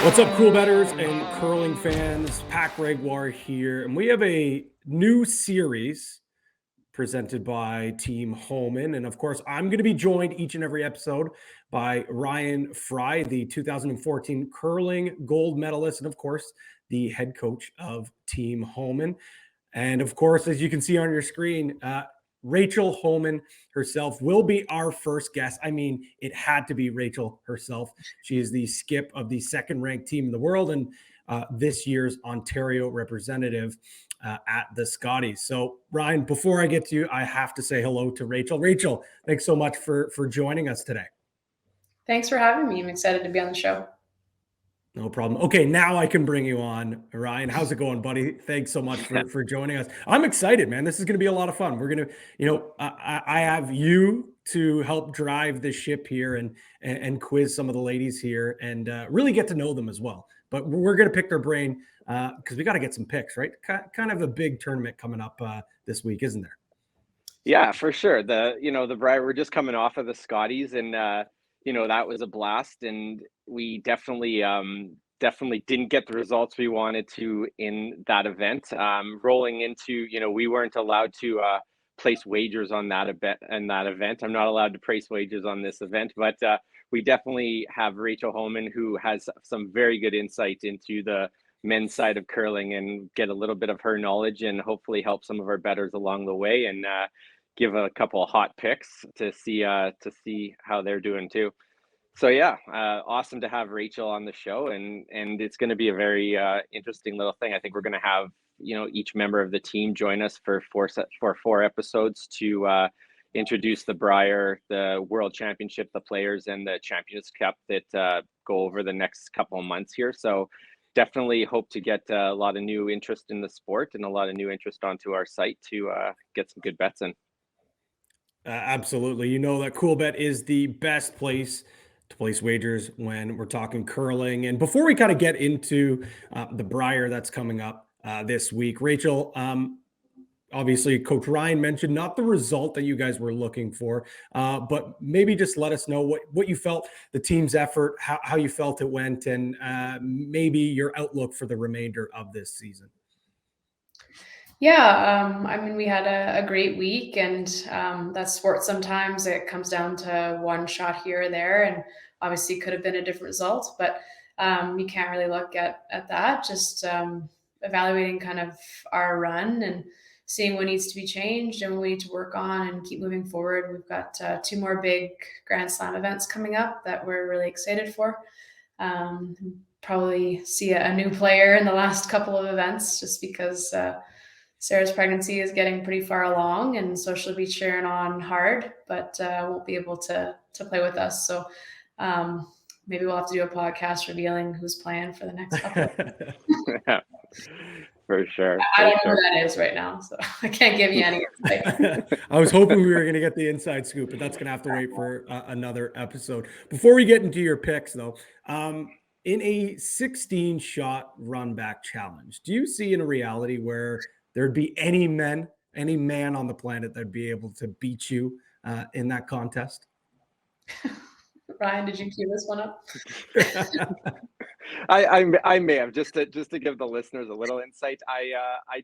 What's up, cool bettors and curling fans? Pat Gregoire here, and we have a new series presented by Team Homan. And of course, I'm going to be joined each and every episode by Ryan Fry, the 2014 curling gold medalist, and of course, the head coach of Team Homan. And of course, as you can see on your screen, Rachel Homan herself will be our first guest. I mean, it had to be Rachel herself. She is the skip of the second-ranked team in the world and this year's Ontario representative at the Scotties. So, Ryan, before I get to you, I have to say hello to Rachel. Rachel, thanks so much for joining us today. Thanks for having me. I'm excited to be on the show. No problem. Okay, now I can bring you on, Ryan. How's it going, buddy? Thanks so much for joining us. I'm excited, man. This is going to be a lot of fun. We're going to, I have you to help drive the ship here and quiz some of the ladies here and really get to know them as well. But we're going to pick their brain because we got to get some picks, right? Kind of a big tournament coming up this week, isn't there? Yeah, for sure. The Brier, we're just coming off of the Scotties, and that was a blast, and we definitely didn't get the results we wanted to in that event. Rolling into, we weren't allowed to place wagers on that event. I'm not allowed to place wagers on this event, but we definitely have Rachel Homan, who has some very good insight into the men's side of curling, and get a little bit of her knowledge and hopefully help some of our bettors along the way, and give a couple of hot picks to see how they're doing too. So yeah, awesome to have Rachel on the show, and it's going to be a very interesting little thing. I think we're going to have each member of the team join us for four episodes to introduce the Brier, the World Championship, the players, and the Champions Cup that go over the next couple of months here. So definitely hope to get a lot of new interest in the sport and a lot of new interest onto our site to get some good bets in. Absolutely. You know that Coolbet is the best place to place wagers when we're talking curling. And before we kind of get into the Brier that's coming up this week, Rachel, obviously Coach Ryan mentioned not the result that you guys were looking for, but maybe just let us know what you felt, the team's effort, how you felt it went, and maybe your outlook for the remainder of this season. Yeah, I mean, we had a great week, and that's sports. Sometimes it comes down to one shot here or there, and obviously could have been a different result, but you can't really look at that. Just evaluating kind of our run and seeing what needs to be changed and what we need to work on and keep moving forward. We've got two more big Grand Slam events coming up that we're really excited for. Probably see a new player in the last couple of events just because Sarah's pregnancy is getting pretty far along, and so she'll be cheering on hard, but won't be able to play with us. So maybe we'll have to do a podcast revealing who's playing for the next couple. Yeah, for sure. I don't know who that is right now, so I can't give you any insight. I was hoping we were going to get the inside scoop, but that's going to have to wait for another episode. Before we get into your picks, though, in a 16-shot run back challenge, do you see in a reality where there'd be any man on the planet that'd be able to beat you in that contest? Ryan, did you cue this one up? I may have, just to give the listeners a little insight. I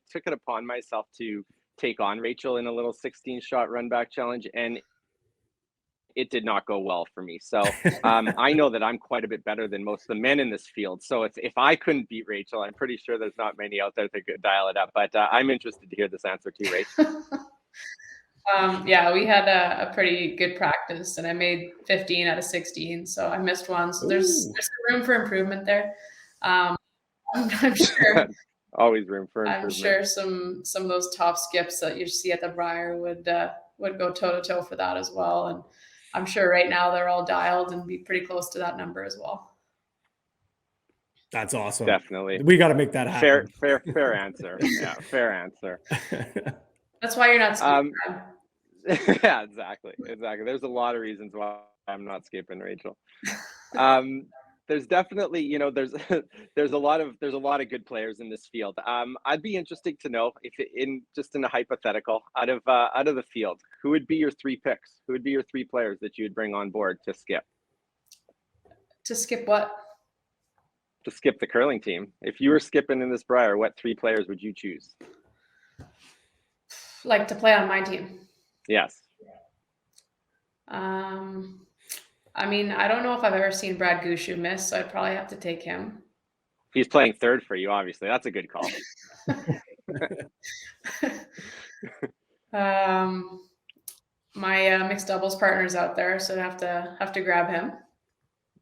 took it upon myself to take on Rachel in a little 16-shot run back challenge, and it did not go well for me. So I know that I'm quite a bit better than most of the men in this field. So if I couldn't beat Rachel, I'm pretty sure there's not many out there that could dial it up. But I'm interested to hear this answer too, Rachel. Yeah, we had a pretty good practice, and I made 15 out of 16, so I missed one. So there's room for improvement there. I'm sure. Always room for improvement. I'm sure some of those top skips that you see at the Brier would go toe to toe for that as well. And I'm sure right now they're all dialed and be pretty close to that number as well. That's awesome. Definitely. We got to make that happen. Fair answer. Yeah, fair answer. That's why you're not skipping. Yeah, exactly. There's a lot of reasons why I'm not skipping Rachel. There's definitely, there's a lot of good players in this field. I'd be interested to know if in a hypothetical, out of the field, who would be your three picks? Who would be your three players that you would bring on board to skip? To skip what? to skip the curling team. If you were skipping in this Brier, what 3 players would you choose? Like to play on my team. Yes. I mean, I don't know if I've ever seen Brad Gushu miss, so I'd probably have to take him. He's playing third for you, obviously. That's a good call. My mixed doubles partner's out there, so I'd have to grab him.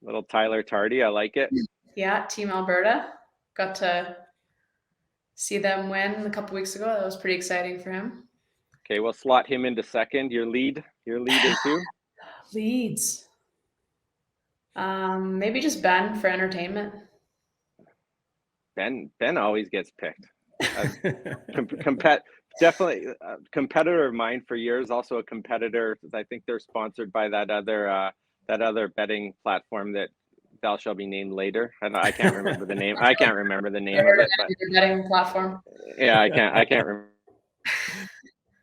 Little Tyler Tardy, I like it. Yeah, Team Alberta. Got to see them win a couple weeks ago. That was pretty exciting for him. Okay, we'll slot him into second. Your lead in 2? Leads. Maybe just Ben for entertainment. Ben always gets picked. Definitely a competitor of mine for years. Also a competitor. I think they're sponsored by that other betting platform that shall be named later. I can't remember the name. I can't remember the name of it. But betting platform. Yeah, I can't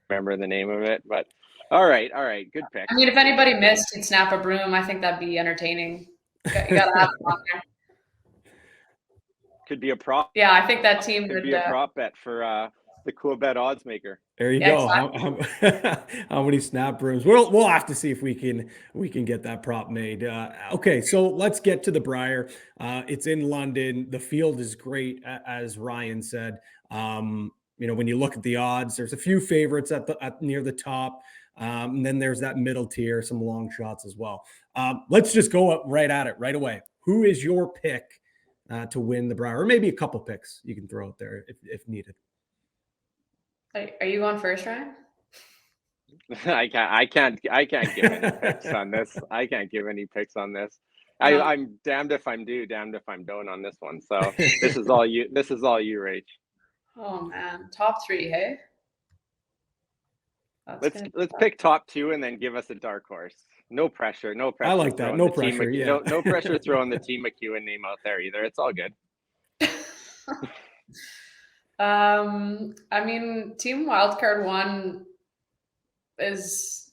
remember the name of it. But all right, good pick. I mean, if anybody missed and snap a broom, I think that'd be entertaining. You gotta have it on there. Could be a prop. Yeah, I think that team could be a prop bet for the Coolbet odds maker. There you go. Exactly. How many snap brooms? We'll have to see if we can get that prop made. Okay, so let's get to the Brier. It's in London. The field is great, as Ryan said. When you look at the odds, there's a few favorites at near the top. And then there's that middle tier, some long shots as well. Let's just go up right at it right away. Who is your pick to win the Brier, or maybe a couple picks you can throw out there if needed? Are you going first, Ryan? I can't give any picks on this. I can't give any picks on this. No. I'm damned if I'm due, damned if I'm don't on this one. So this is all you. This is all you, Rach. Oh man, top 3, hey. Let's pick top 2 and then give us a dark horse. No pressure. I like that. No pressure. Yeah. No pressure throwing the Team McEwen name out there either. It's all good. I mean, Team Wildcard 1 is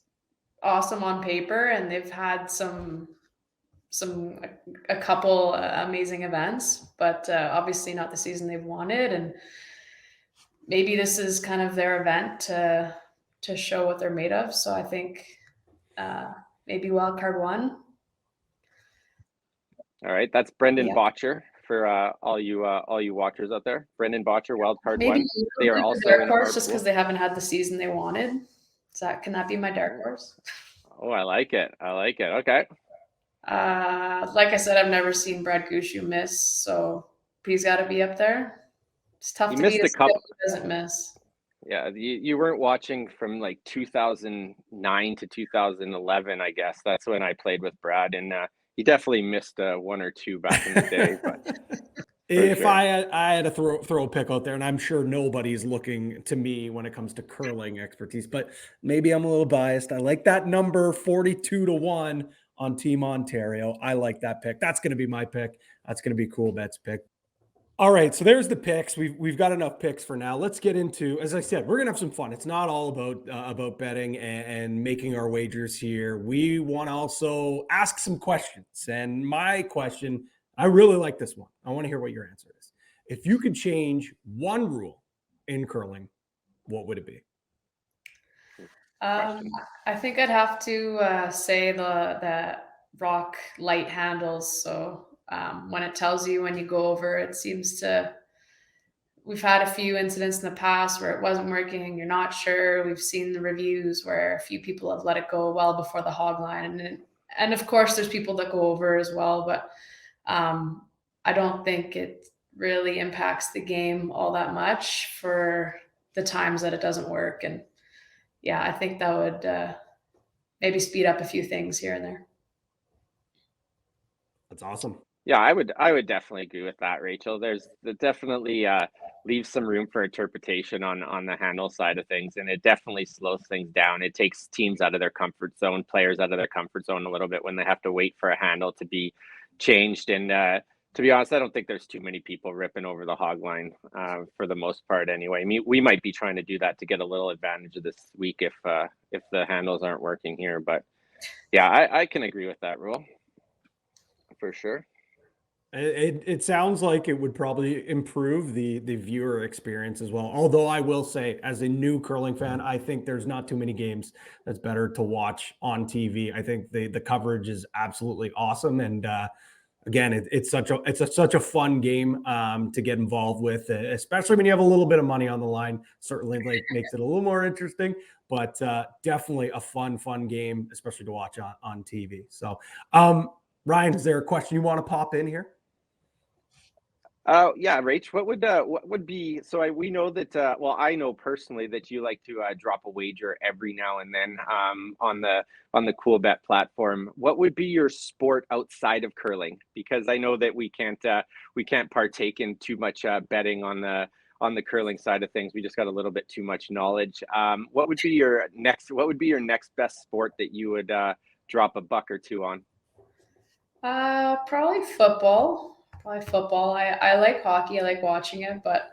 awesome on paper, and they've had a couple amazing events, but obviously not the season they've wanted, and maybe this is kind of their event to show what they're made of. So I think maybe Wildcard 1. All right, that's Brendan Botcher for all you watchers out there. Brendan Botcher, Wildcard 1. They are also dark horse just because they haven't had the season they wanted. Can that be my dark horse? Oh, I like it. Okay. Like I said, I've never seen Brad Gushu miss, so he's got to be up there. It's tough to beat a couple. He doesn't miss. Yeah, you weren't watching from like 2009 to 2011, I guess. That's when I played with Brad, and he definitely missed 1 or 2 back in the day. But if I had to throw a pick out there, and I'm sure nobody's looking to me when it comes to curling expertise, but maybe I'm a little biased. I like that number 42-1 on Team Ontario. I like that pick. That's going to be my pick. That's going to be Coolbet's pick. All right, so there's the picks. We've got enough picks for now. Let's get into, as I said, we're gonna have some fun. It's not all about betting and making our wagers here. We want to also ask some questions. And my question, I really like this one. I want to hear what your answer is. If you could change one rule in curling, what would it be? I think I'd have to say the rock light handles. So when it tells you when you go over, it seems to, we've had a few incidents in the past where it wasn't working. You're not sure. We've seen the reviews where a few people have let it go well before the hog line. And of course there's people that go over as well, but I don't think it really impacts the game all that much for the times that it doesn't work. And yeah, I think that would maybe speed up a few things here and there. That's awesome. Yeah, I would definitely agree with that, Rachel. That definitely leaves some room for interpretation on the handle side of things, and it definitely slows things down. It takes teams out of their comfort zone, players out of their comfort zone a little bit when they have to wait for a handle to be changed. And to be honest, I don't think there's too many people ripping over the hog line for the most part anyway. I mean, we might be trying to do that to get a little advantage of this week if the handles aren't working here. But yeah, I can agree with that rule for sure. It sounds like it would probably improve the viewer experience as well. Although I will say, as a new curling fan, I think there's not too many games that's better to watch on TV. I think the coverage is absolutely awesome, and again, it's such a fun game to get involved with, especially when you have a little bit of money on the line. Certainly, like makes it a little more interesting, but definitely a fun game, especially to watch on TV. So, Ryan, is there a question you want to pop in here? Yeah, Rach, what would be, we know that well, I know personally that you like to drop a wager every now and then on the Coolbet platform. What would be your sport outside of curling? Because I know that we can't partake in too much betting on the curling side of things. We just got a little bit too much knowledge. What would be your next best sport that you would drop a buck or two on? Probably football. I like hockey. I like watching it, but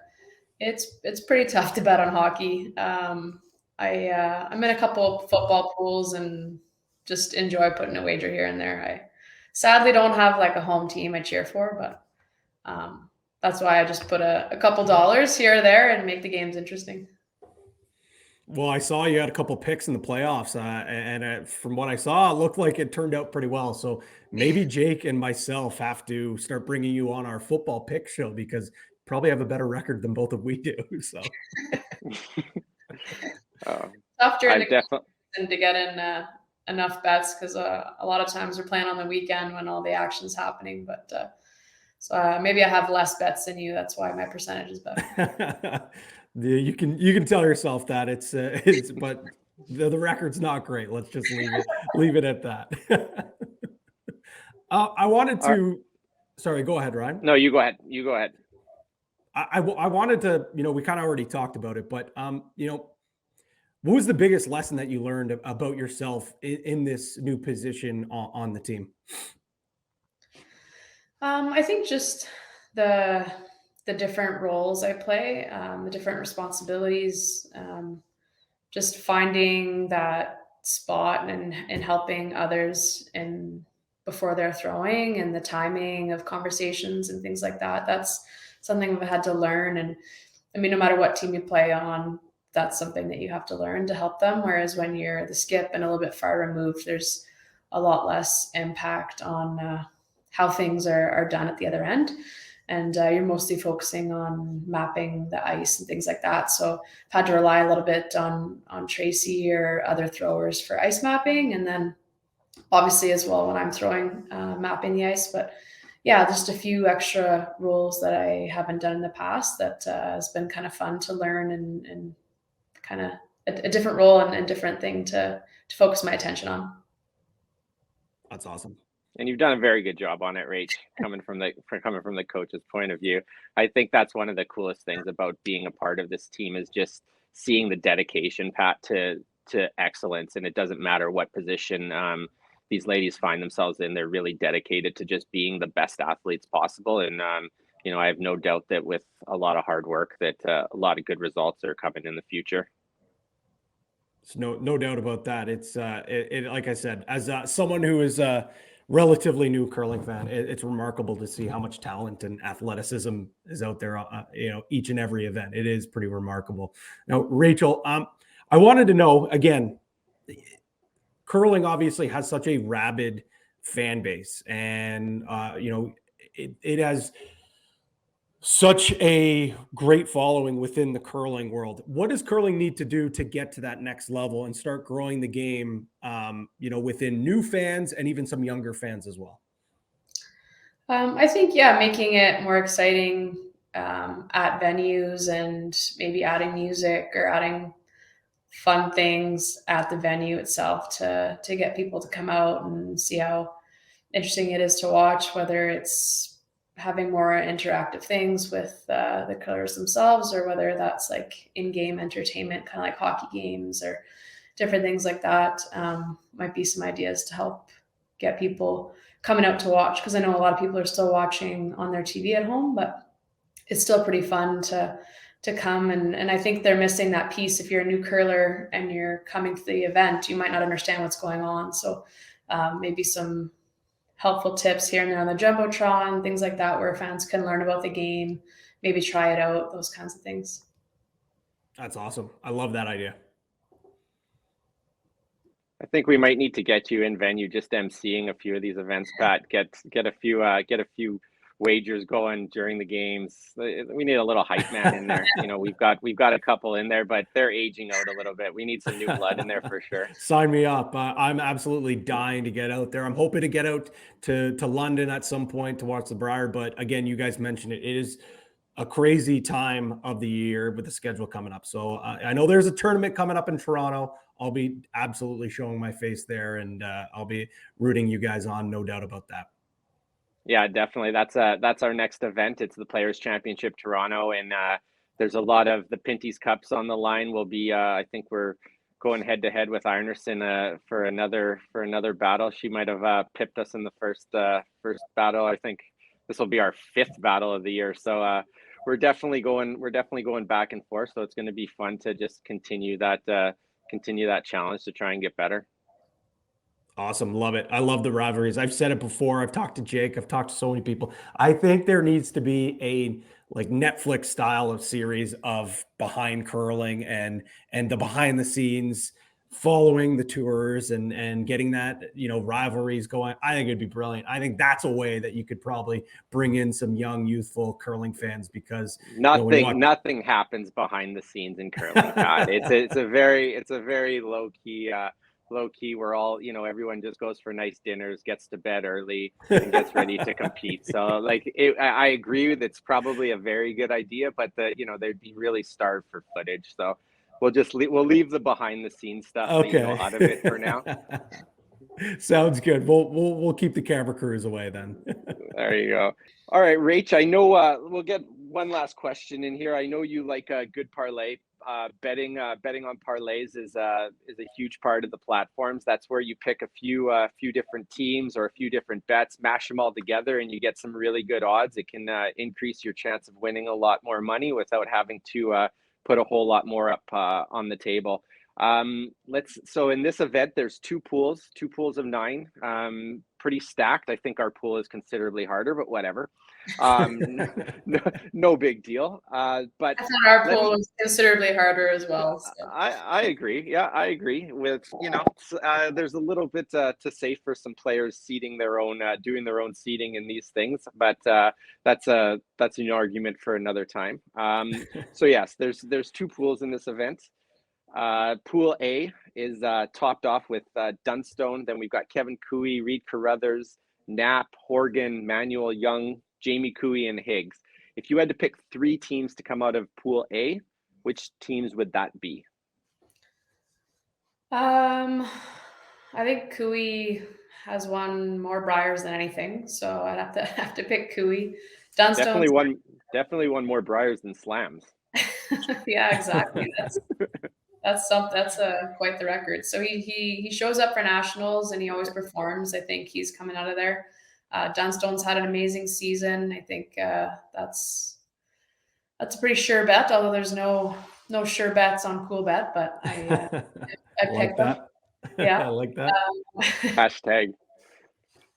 it's pretty tough to bet on hockey. I'm in a couple of football pools and just enjoy putting a wager here and there. I sadly don't have like a home team I cheer for, but that's why I just put a couple dollars here or there and make the games interesting. Well, I saw you had a couple picks in the playoffs, and from what I saw, it looked like it turned out pretty well. So maybe Jake and myself have to start bringing you on our football pick show because probably have a better record than both of we do. So Tough during the definitely. season to get in enough bets because a lot of times we're playing on the weekend when all the action's happening. But so maybe I have less bets than you. That's why my percentage is better. You can tell yourself that it's but the record's not great. Let's just leave it at that. I wanted to. Sorry, go ahead, Ryan. No, you go ahead. You go ahead. I wanted to. We kind of already talked about it, but what was the biggest lesson that you learned about yourself in this new position on the team? I think just the different roles I play, the different responsibilities, just finding that spot and helping others in before they're throwing and the timing of conversations and things like that. That's something I've had to learn. And I mean, no matter what team you play on, that's something that you have to learn to help them. Whereas when you're the skip and a little bit far removed, there's a lot less impact on how things are done at the other end. And you're mostly focusing on mapping the ice and things like that. So I've had to rely a little bit on Tracy or other throwers for ice mapping. And then obviously as well when I'm throwing, mapping the ice. But yeah, just a few extra rules that I haven't done in the past that has been kind of fun to learn and kind of a different role and different thing to focus my attention on. That's awesome. And you've done a very good job on it, Rach, coming from the coach's point of view. I think that's one of the coolest things about being a part of this team is just seeing the dedication, Pat, to excellence. And it doesn't matter what position these ladies find themselves in. They're really dedicated to just being the best athletes possible. And, I have no doubt that with a lot of hard work that a lot of good results are coming in the future. So no doubt about that. It's like I said, as someone who is relatively new curling fan, it's remarkable to see how much talent and athleticism is out there, each and every event. It is pretty remarkable. Now, Rachel, I wanted to know, again, curling obviously has such a rabid fan base and, it has such a great following within the curling world. What does curling need to do to get to that next level and start growing the game, within new fans and even some younger fans as well? I think, making it more exciting at venues and maybe adding music or adding fun things at the venue itself to get people to come out and see how interesting it is to watch, whether it's having more interactive things with the colors themselves or whether that's like in-game entertainment, kind of like hockey games or different things like that. Might be some ideas to help get people coming out to watch, because I know a lot of people are still watching on their TV at home, but it's still pretty fun to come and I think they're missing that piece. If you're a new curler and you're coming to the event, you might not understand what's going on. So maybe helpful tips here and there on the Jumbotron, things like that, where fans can learn about the game, maybe try it out, those kinds of things. That's awesome. I love that idea. I think we might need to get you in venue, just emceeing a few of these events, Pat. Get a few wagers going during the games. We need a little hype man in there. We've got a couple in there, but they're aging out a little bit. We need some new blood in there for sure. Sign me up. I'm absolutely dying to get out there. I'm hoping to get out to London at some point to watch the Brier. But again, you guys mentioned it. It is a crazy time of the year with the schedule coming up. So I know there's a tournament coming up in Toronto. I'll be absolutely showing my face there, and I'll be rooting you guys on, no doubt about that. Yeah, definitely. That's our next event. It's the Players Championship Toronto, and there's a lot of the Pinty's Cups on the line. We'll be, I think we're going head to head with Irenerson for another battle. She might have pipped us in the first battle. I think this will be our 5th battle of the year. So we're definitely going back and forth. So it's going to be fun to just continue that challenge to try and get better. Awesome. Love it. I love the rivalries. I've said it before. I've talked to Jake. I've talked to so many people. I think there needs to be a Netflix style of series of behind curling and the behind the scenes, following the tours and getting that, rivalries going. I think it'd be brilliant. I think that's a way that you could probably bring in some young, youthful curling fans, because nothing happens behind the scenes in curling. God, it's a very low key. We're all, everyone just goes for nice dinners, gets to bed early, and gets ready to compete. So I agree that it's probably a very good idea, but they'd be really starved for footage. So we'll leave the behind the scenes stuff out of it for now. Sounds good. We'll keep the camera crews away then. There you go. All right, Rach, I know we'll get one last question in here. I know you like a good parlay. Betting on parlays is a huge part of the platforms. That's where you pick a few different teams or a few different bets, mash them all together, and you get some really good odds. It can increase your chance of winning a lot more money without having to put a whole lot more up on the table. So in this event, there's two pools of 9, pretty stacked. I think our pool is considerably harder, but whatever. No big deal. But I thought our pool was considerably harder as well. So. I agree. Yeah, I agree with, there's a little bit to say for some players seeding their own, doing their own seeding in these things, but that's an argument for another time. So yes, there's 2 pools in this event. Pool A is topped off with Dunstone. Then we've got Kevin Cooey, Reed Carruthers, Knapp, Horgan, Manuel Young, Jamie Cooey, and Higgs. If you had to pick 3 teams to come out of Pool A, which teams would that be? I think Cooey has won more Briers than anything, so I'd have to pick Cooey. Dunstone definitely won more Briers than Slams. Yeah, exactly. That's quite the record. So he shows up for nationals and he always performs. I think he's coming out of there. Dunstone's had an amazing season. I think that's a pretty sure bet. Although there's no sure bets on Coolbet, but I picked them. Yeah, I like that. Hashtag.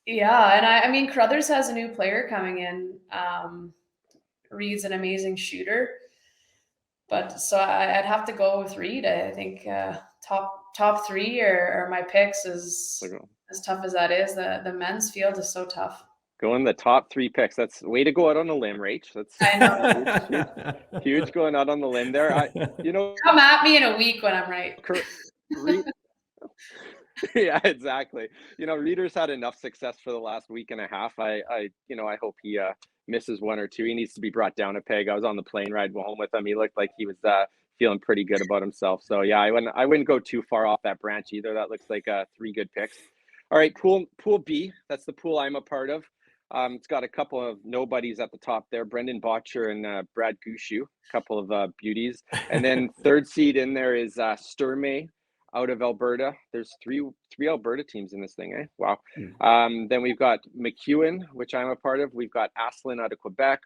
Yeah, and I mean Carruthers has a new player coming in. Reed's an amazing shooter. But so I'd have to go with Reed. I think top 3 are my picks. As tough as that is, the men's field is so tough. Going the top 3 picks. That's way to go out on a limb, Rach. That's I know. huge going out on the limb there. Come at me in a week when I'm right. Yeah, exactly. Reeder's had enough success for the last week and a half. I hope he misses 1 or 2. He needs to be brought down a peg. I was on the plane ride home with him. He looked like he was feeling pretty good about himself. So yeah, I wouldn't go too far off that branch either. That looks like 3 good picks. All right, pool B. That's the pool I'm a part of. It's got a couple of nobodies at the top there, Brendan Botcher and Brad Gushu, a couple of beauties. And then 3rd seed in there is Sturmey out of Alberta. There's three Alberta teams in this thing, eh? Wow. Then we've got McEwen, which I'm a part of. We've got Asselin out of Quebec,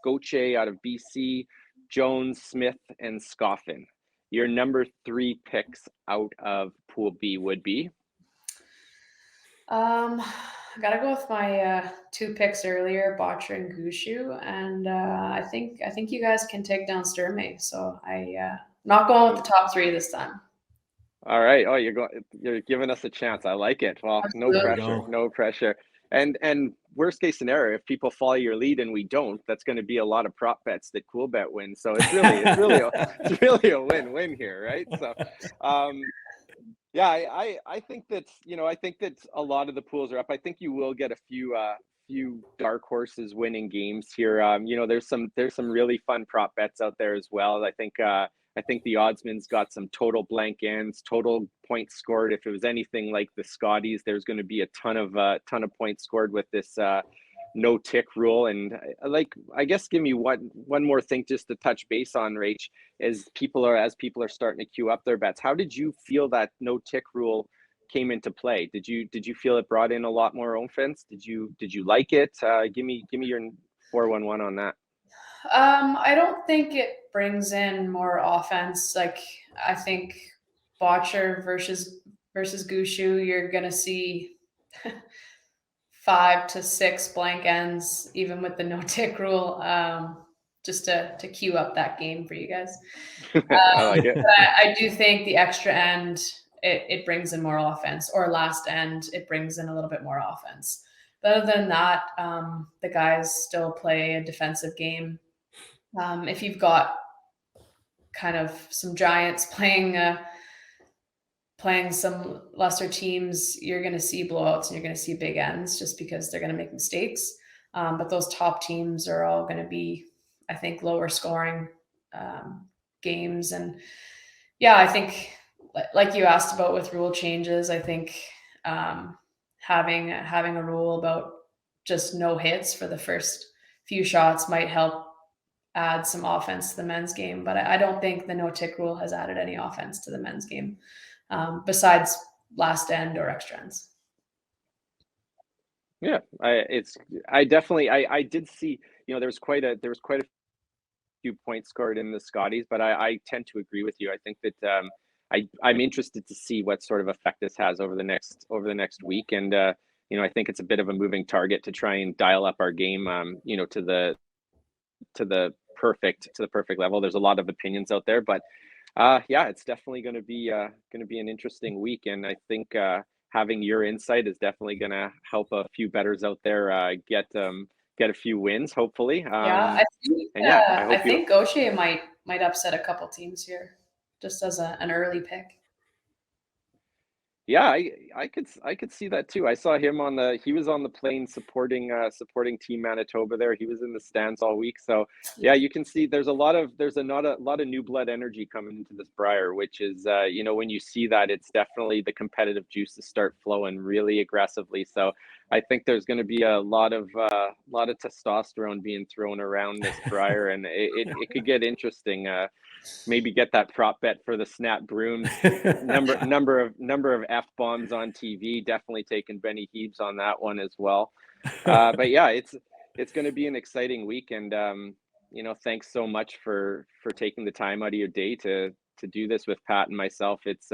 Gauthier out of BC, Jones, Smith, and Scoffin. Your number 3 picks out of Pool B would be? I gotta go with my 2 picks earlier, Botcher and Gushu, and I think you guys can take down Sturmey. So not going with the top 3 this time. All right. Oh, you're giving us a chance. I like it. Well, no Absolutely. pressure, no pressure. And worst case scenario, if people follow your lead and we don't, that's going to be a lot of prop bets that Coolbet wins. So it's really a win-win here, right? So, yeah, I think that I think that a lot of the pools are up. I think you will get a few dark horses winning games here. There's some really fun prop bets out there as well. I think the oddsman's got some total blank ends, total points scored. If it was anything like the Scotties, there's going to be a ton of points scored with this no tick rule. And I guess give me one more thing just to touch base on, Rach, as people are starting to queue up their bets. How did you feel that no tick rule came into play? Did you feel it brought in a lot more offense? Did you like it? Give me your 411 on that. I don't think it brings in more offense. Like, I think Botcher versus Gushu, you're gonna see 5 to 6 blank ends, even with the no tick rule, just to queue up that game for you guys. I like it. But I do think the extra end, it brings in more offense, or last end, it brings in a little bit more offense. But other than that, the guys still play a defensive game. If you've got kind of some giants playing some lesser teams, you're going to see blowouts and you're going to see big ends just because they're going to make mistakes. But those top teams are all going to be, I think, lower scoring games. And yeah, I think like you asked about with rule changes, I think having a rule about just no hits for the first few shots might help add some offense to the men's game. But I don't think the no tick rule has added any offense to the men's game, besides last end or extra ends. Yeah, I did see, there was quite a few points scored in the Scotties, but I tend to agree with you. I think that I'm interested to see what sort of effect this has over the next week. And I think it's a bit of a moving target to try and dial up our game, to the perfect level. There's a lot of opinions out there, but yeah, it's definitely going to be an interesting week. And I think having your insight is definitely going to help a few bettors out there get a few wins, hopefully. I think Gaucher might upset a couple teams here, just as an early pick. Yeah, I could see that too. I saw him he was on the plane supporting Team Manitoba there. He was in the stands all week. So yeah, you can see there's a lot of new blood energy coming into this Brier, which is when you see that, it's definitely the competitive juices start flowing really aggressively. So I think there's going to be a lot of testosterone being thrown around this Brier, and it could get interesting. Maybe get that prop bet for the snap brooms. number of F-bombs on TV. Definitely taking Benny Heebs on that one as well. But yeah, it's going to be an exciting week, and thanks so much for taking the time out of your day to do this with Pat and myself. It's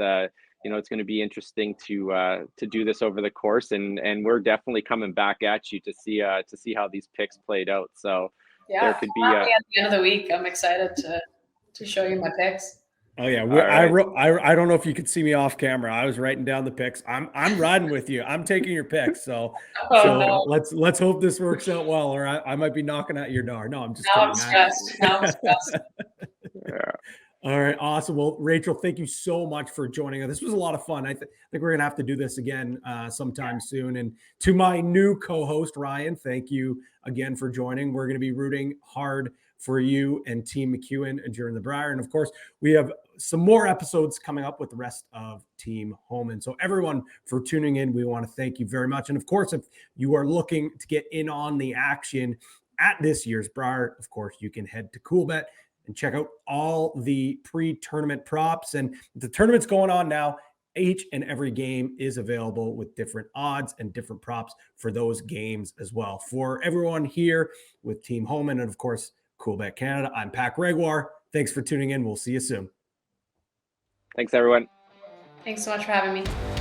it's going to be interesting to do this over the course, and we're definitely coming back at you to see how these picks played out. So yeah, there could be at the end of the week. I'm excited to show you my picks. Oh yeah, I don't know if you could see me off camera. I was writing down the picks. I'm riding with you. I'm taking your picks. So no. let's hope this works out well, or I might be knocking at your door. No, I'm just kidding. I'm stressed. Yeah. All right, awesome. Well, Rachel, thank you so much for joining us. This was a lot of fun. I think we're gonna have to do this again sometime soon. And to my new co-host Ryan, thank you again for joining. We're gonna be rooting hard for you and Team McEwen during the Brier. And of course, we have some more episodes coming up with the rest of Team Homan. So everyone for tuning in, we want to thank you very much. And of course, if you are looking to get in on the action at this year's Brier, of course, you can head to Coolbet and check out all the pre-tournament props. And the tournament's going on now. Each and every game is available with different odds and different props for those games as well. For everyone here with Team Homan and of course, Coolbet Canada, I'm Pat Gregoire. Thanks for tuning in. We'll see you soon. Thanks, everyone. Thanks so much for having me.